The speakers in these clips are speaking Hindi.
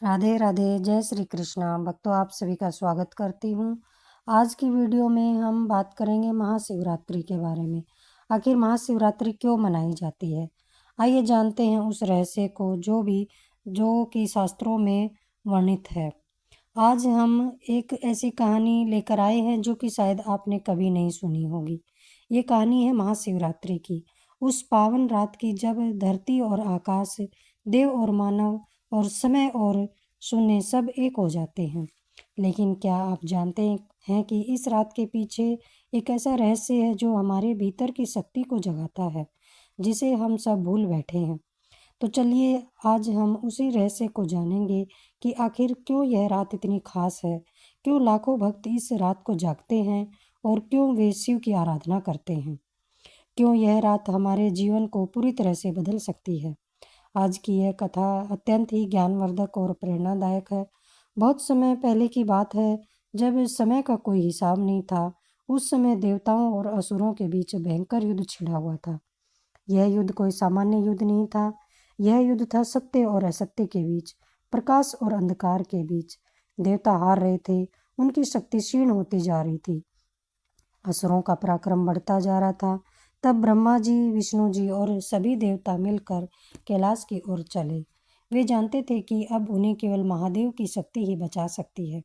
राधे राधे, जय श्री कृष्णा। भक्तों, आप सभी का स्वागत करती हूँ। आज की वीडियो में हम बात करेंगे महाशिवरात्रि के बारे में। आखिर महाशिवरात्रि क्यों मनाई जाती है? आइए जानते हैं उस रहस्य को जो कि शास्त्रों में वर्णित है। आज हम एक ऐसी कहानी लेकर आए हैं जो कि शायद आपने कभी नहीं सुनी होगी। ये कहानी है महाशिवरात्रि की, उस पावन रात की जब धरती और आकाश, देव और मानव और समय और शून्य सब एक हो जाते हैं। लेकिन क्या आप जानते हैं कि इस रात के पीछे एक ऐसा रहस्य है जो हमारे भीतर की शक्ति को जगाता है, जिसे हम सब भूल बैठे हैं। तो चलिए आज हम उसी रहस्य को जानेंगे कि आखिर क्यों यह रात इतनी खास है, क्यों लाखों भक्त इस रात को जागते हैं और क्यों वे शिव की आराधना करते हैं, क्यों यह रात हमारे जीवन को पूरी तरह से बदल सकती है। आज की यह कथा अत्यंत ही ज्ञानवर्धक और प्रेरणादायक है। बहुत समय पहले की बात है, जब समय का कोई हिसाब नहीं था। उस समय देवताओं और असुरों के बीच भयंकर युद्ध छिड़ा हुआ था। यह युद्ध कोई सामान्य युद्ध नहीं था। यह युद्ध था सत्य और असत्य के बीच, प्रकाश और अंधकार के बीच। देवता हार रहे थे, उनकी शक्ति क्षीण होती जा रही थी, असुरों का पराक्रम बढ़ता जा रहा था। तब ब्रह्मा जी, विष्णु जी और सभी देवता मिलकर कैलाश की ओर चले। वे जानते थे कि अब उन्हें केवल महादेव की शक्ति ही बचा सकती है।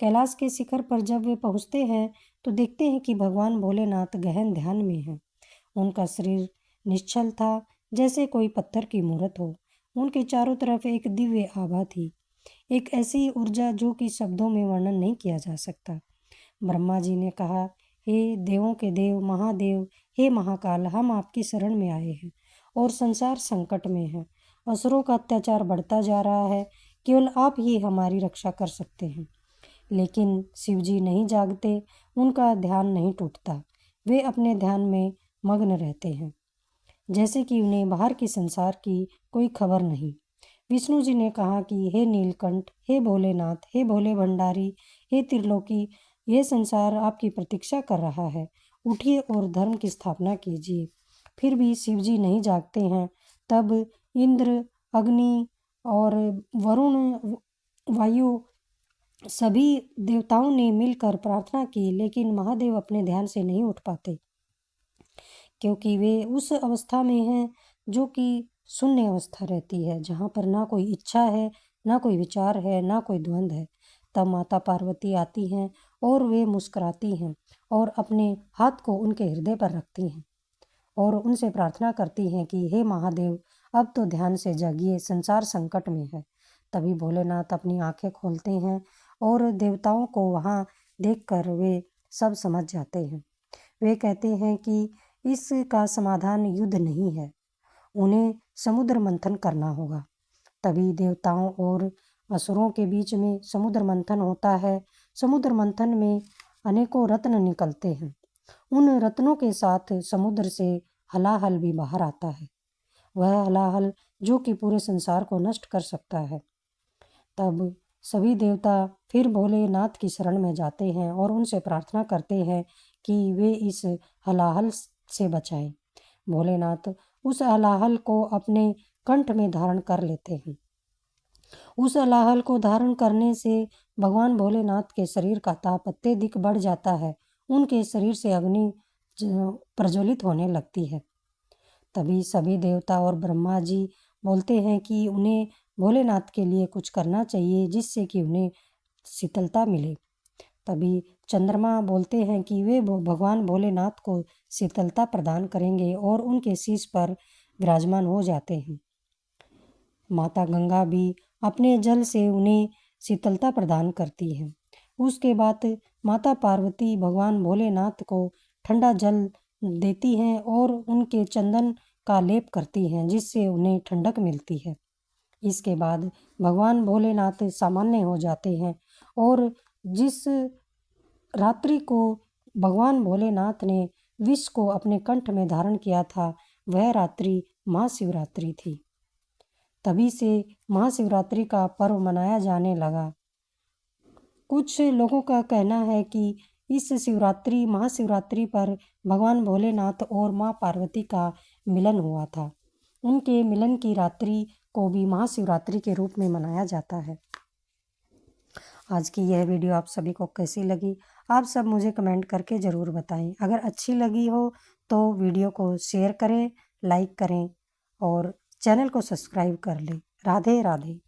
कैलाश के शिखर पर जब वे पहुंचते हैं तो देखते हैं कि भगवान भोलेनाथ गहन ध्यान में हैं। उनका शरीर निश्चल था, जैसे कोई पत्थर की मूर्त हो। उनके चारों तरफ एक दिव्य आभा थी, एक ऐसी ऊर्जा जो कि शब्दों में वर्णन नहीं किया जा सकता। ब्रह्मा जी ने कहा, हे देवों के देव महादेव, हे महाकाल, हम आपकी शरण में आए हैं और संसार संकट में है। असुरों का अत्याचार बढ़ता जा रहा है, केवल आप ही हमारी रक्षा कर सकते हैं। लेकिन शिवजी नहीं जागते, उनका ध्यान नहीं टूटता। वे अपने ध्यान में मग्न रहते हैं, जैसे कि उन्हें बाहर के संसार की कोई खबर नहीं। विष्णु जी ने कहा कि हे नीलकंठ, हे भोलेनाथ, हे भोले भंडारी, हे त्रिलोकी, यह संसार आपकी प्रतीक्षा कर रहा है। उठिए और धर्म की स्थापना कीजिए। फिर भी शिवजी नहीं जागते हैं। तब इंद्र, अग्नि और वरुण, वायु, सभी देवताओं ने मिलकर प्रार्थना की, लेकिन महादेव अपने ध्यान से नहीं उठ पाते, क्योंकि वे उस अवस्था में हैं जो कि शून्य अवस्था रहती है, जहाँ पर ना कोई इच्छा है, ना कोई विचार है, ना कोई द्वंद्व है। तब माता पार्वती आती हैं और वे मुस्कुराती हैं और अपने हाथ को उनके हृदय पर रखती हैं और उनसे प्रार्थना करती हैं कि हे महादेव, अब तो ध्यान से जागिए, संसार संकट में है। तभी भोलेनाथ अपनी आंखें खोलते हैं और देवताओं को वहाँ देखकर वे सब समझ जाते हैं। वे कहते हैं कि इसका समाधान युद्ध नहीं है, उन्हें समुद्र मंथन करना होगा। तभी देवताओं और असुरों के बीच में समुद्र मंथन होता है। समुद्र मंथन में अनेकों रत्न निकलते हैं। उन रत्नों के साथ समुद्र से हलाहल भी बाहर आता है, वह हलाहल जो कि पूरे संसार को नष्ट कर सकता है। तब सभी देवता फिर भोलेनाथ की शरण में जाते हैं और उनसे प्रार्थना करते हैं कि वे इस हलाहल से बचाएं। भोलेनाथ उस हलाहल को अपने कंठ में धारण कर लेते हैं। उस हलाहल को धारण करने से भगवान भोलेनाथ के शरीर का ताप अत्यधिक बढ़ जाता है। उनके शरीर से अग्नि प्रज्वलित होने लगती है। तभी सभी देवता और ब्रह्मा जी बोलते हैं कि उन्हें भोलेनाथ के लिए कुछ करना चाहिए, जिससे कि उन्हें शीतलता मिले। तभी चंद्रमा बोलते हैं कि वे भगवान भोलेनाथ को शीतलता प्रदान करेंगे और उनके शीश पर विराजमान हो जाते हैं। माता गंगा भी अपने जल से उन्हें शीतलता प्रदान करती है। उसके बाद माता पार्वती भगवान भोलेनाथ को ठंडा जल देती हैं और उनके चंदन का लेप करती हैं, जिससे उन्हें ठंडक मिलती है। इसके बाद भगवान भोलेनाथ सामान्य हो जाते हैं और जिस रात्रि को भगवान भोलेनाथ ने विष को अपने कंठ में धारण किया था, वह रात्रि महाशिवरात्रि थी। तभी से महाशिवरात्रि का पर्व मनाया जाने लगा। कुछ लोगों का कहना है कि इस महाशिवरात्रि पर भगवान भोलेनाथ और माँ पार्वती का मिलन हुआ था। उनके मिलन की रात्रि को भी महाशिवरात्रि के रूप में मनाया जाता है। आज की यह वीडियो आप सभी को कैसी लगी, आप सब मुझे कमेंट करके ज़रूर बताएं। अगर अच्छी लगी हो तो वीडियो को शेयर करें, लाइक करें और चैनल को सब्सक्राइब कर लें। राधे राधे।